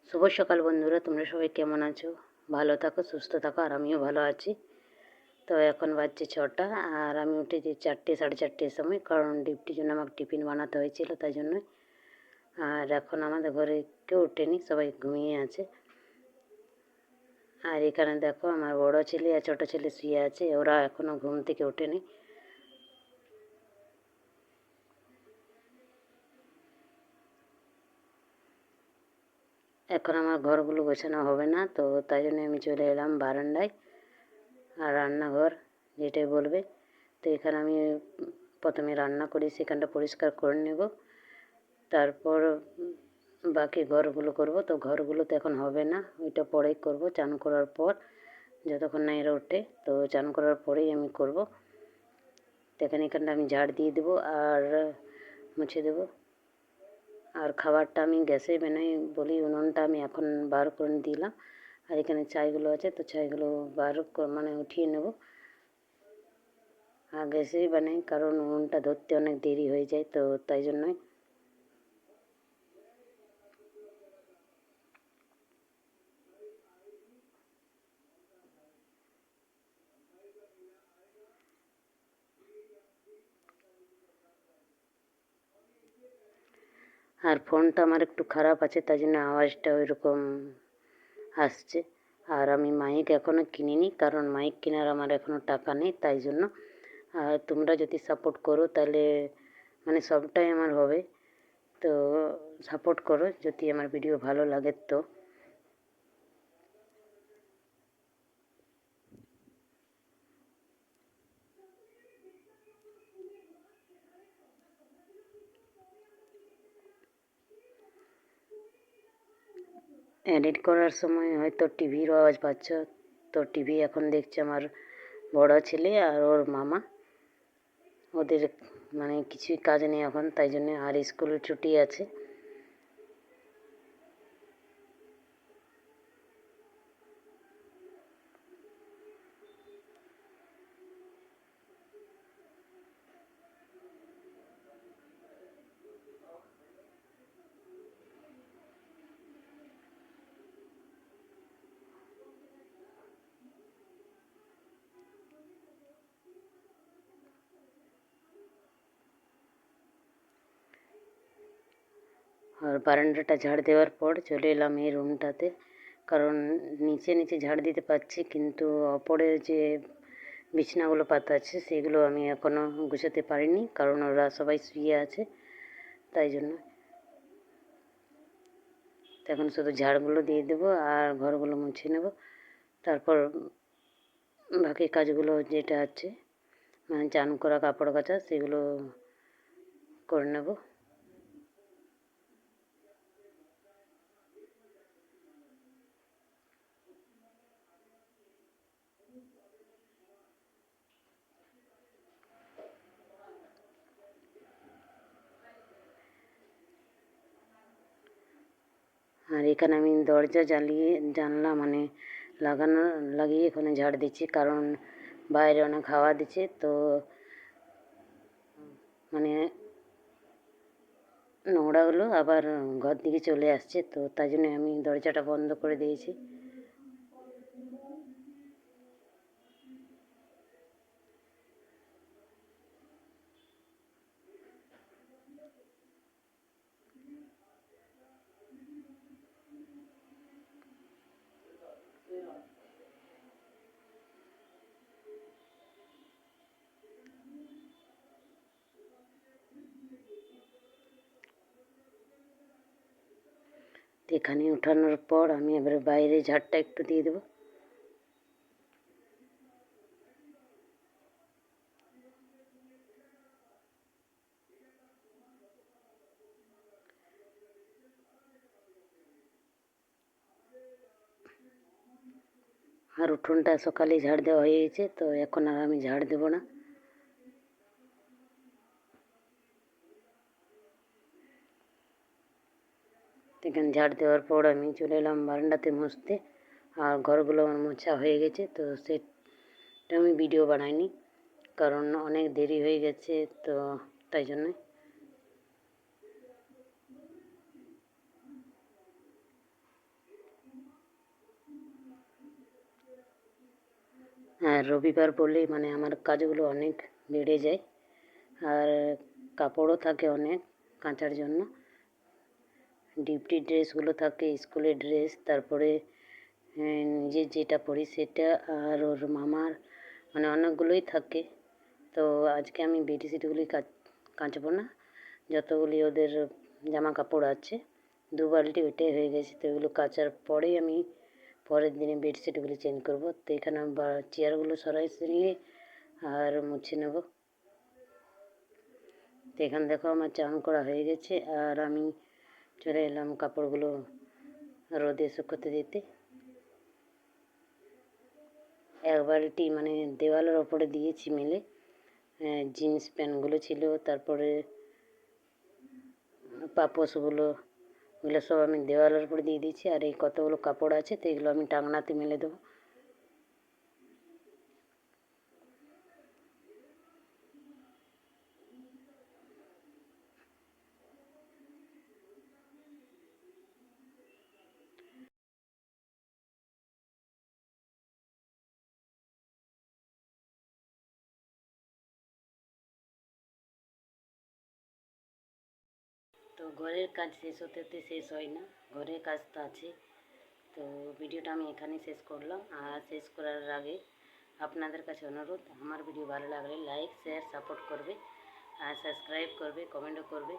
শুভ সকাল বন্ধুরা, তোমরা সবাই কেমন আছো? ভালো থাকো, সুস্থ থাকো, আর আমিও ভালো আছি। তো এখন বাজছে 6টা, আর আমি উঠেছি 4টে, সাড়ে 4টের সময়, কারণ ডিউটির জন্য আমাকে টিফিন বানাতে হয়েছিল, তাই জন্যই। আর এখন আমাদের ঘরে কেউ ওঠেনি, সবাই ঘুমিয়ে আছে। আর এখানে দেখো, আমার বড় ছেলে আর ছোটো ছেলে শুয়ে আছে, ওরা এখনও ঘুম থেকে ওঠেনি। এখন আমার ঘরগুলো গোছানো হবে না, তো তাই জন্য আমি চলে এলাম বারান্দায় আর রান্নাঘর যেটাই বলবে। তো এখানে আমি প্রথমে রান্না করি, সেখানটা পরিষ্কার করে নেব, তারপর বাকি ঘরগুলো করব। তো ঘরগুলো তো এখন হবে না, ওইটা পরেই করব, চান করার পর, যতক্ষণ না এরা ওঠে। তো চান করার পরেই আমি করব। তো এখানটা আমি ঝাড় দিয়ে দেবো আর মুছে দেবো। আর খাবারটা আমি গ্যাসে বানাই বলি, উনুনটা আমি এখন বার করে দিলাম। আর এখানে ছাইগুলো আছে, তো ছাইগুলো মানে উঠিয়ে নেব। আর গ্যাসেই বানাই, কারণ উনুনটা ধরতে অনেক দেরি হয়ে যায়, তো তাই জন্যই। আর ফোনটা আমার একটু খারাপ আছে, তাই জন্য আওয়াজটা ওইরকম আসছে। আর আমি মাইক এখনও কিনিনি, কারণ মাইক কেনার আমার এখনও টাকা নেই, তাই জন্য। আর তোমরা যদি সাপোর্ট করো তাহলে মানে সবটাই আমার হবে। তো সাপোর্ট করো যদি আমার ভিডিও ভালো লাগে। তো এডিট করার সময় হয়তো টিভির আওয়াজ পাচ্ছ। তো টিভি এখন দেখছে আমার বড় ছেলে আর ওর মামা। ওদের মানে কিছুই কাজ নেই এখন, তাই জন্য। আর স্কুলের ছুটি আছে। আর বারান্দাটা ঝাড় দেওয়ার পর চলে এলাম এই রুমটাতে, কারণ নিচে নিচে ঝাড় দিতে পারছি, কিন্তু ওপরে যে বিছানাগুলো পাতা আছে সেগুলো আমি এখনও গুছাতে পারিনি, কারণ ওরা সবাই শুয়ে আছে, তাই জন্য। এখন শুধু ঝাড়গুলো দিয়ে দেবো আর ঘরগুলো মুছে নেব, তারপর বাকি কাজগুলো যেটা আছে, মানে চান করা, কাপড় কাচা, সেগুলো করে নেব। আর এখানে আমি দরজা জানলা মানে লাগিয়ে এখানে ঝাড় দিচ্ছি, কারণ বাইরে অনেক হাওয়া দিচ্ছে, তো মানে নোংরাগুলো আবার ঘর দিকে চলে আসছে, তো তাই জন্য আমি দরজাটা বন্ধ করে দিয়েছি। এখানে ওঠানোর পর আমি এবারে বাইরে ঝাড়টা একটু দিয়ে দেবো। আর উঠোনটা সকালেই ঝাড় দেওয়া হয়ে গেছে, তো এখন আর আমি ঝাড় দেবো না। এখানে ঝাড় দেওয়ার পর আমি চলে এলাম বারান্দাতে মুছতে। আর ঘরগুলো আমার মোছা হয়ে গেছে, তো সেটা আমি ভিডিও বানাইনি, কারণ অনেক দেরি হয়ে গেছে, তো তাই জন্যে। আর রবিবার বলে মানে আমার কাজগুলো অনেক বেড়ে যায়, আর কাপড়ও থাকে অনেক কাচার জন্য। ডিউটি ড্রেসগুলো থাকে, স্কুলের ড্রেস, তারপরে নিজের যেটা পরি সেটা, আর ওর মামার মানে অনেকগুলোই থাকে। তো আজকে আমি বেডশিটগুলি কাচবো না, যতগুলি ওদের জামা কাপড় আছে 2 বালতি ওইটাই হয়ে গেছে। তো এগুলো কাচার পরেই আমি পরের দিনে বেডশিটগুলি চেঞ্জ করবো। তো এখানে চেয়ারগুলো সরাই নিয়ে আর মুছে নেব। তো এখানে দেখো আমার চান করা হয়ে গেছে, আর আমি চলে এলাম কাপড়গুলো রোদে শুকোতে দিতে। এক বালতি মানে দেওয়ালের ওপরে দিয়েছি মেলে, জিন্স প্যান্টগুলো ছিল, তারপরে পাপোশগুলো, ওগুলো সব আমি দেওয়ালের উপরে দিয়ে দিয়েছি। আর এই কতগুলো কাপড় আছে তো এগুলো আমি টাঙনাতে মেলে দেবো। তো ঘরের কাজ শেষ হতে হতে শেষ হয় না, ঘরের কাজ তো আছে। তো ভিডিওটা আমি এখানেই শেষ করলাম। আর শেষ করার আগে আপনাদের কাছে অনুরোধ, আমার ভিডিও ভালো লাগলে লাইক শেয়ার সাপোর্ট করবে, আর সাবস্ক্রাইব করবে, কমেন্টও করবে।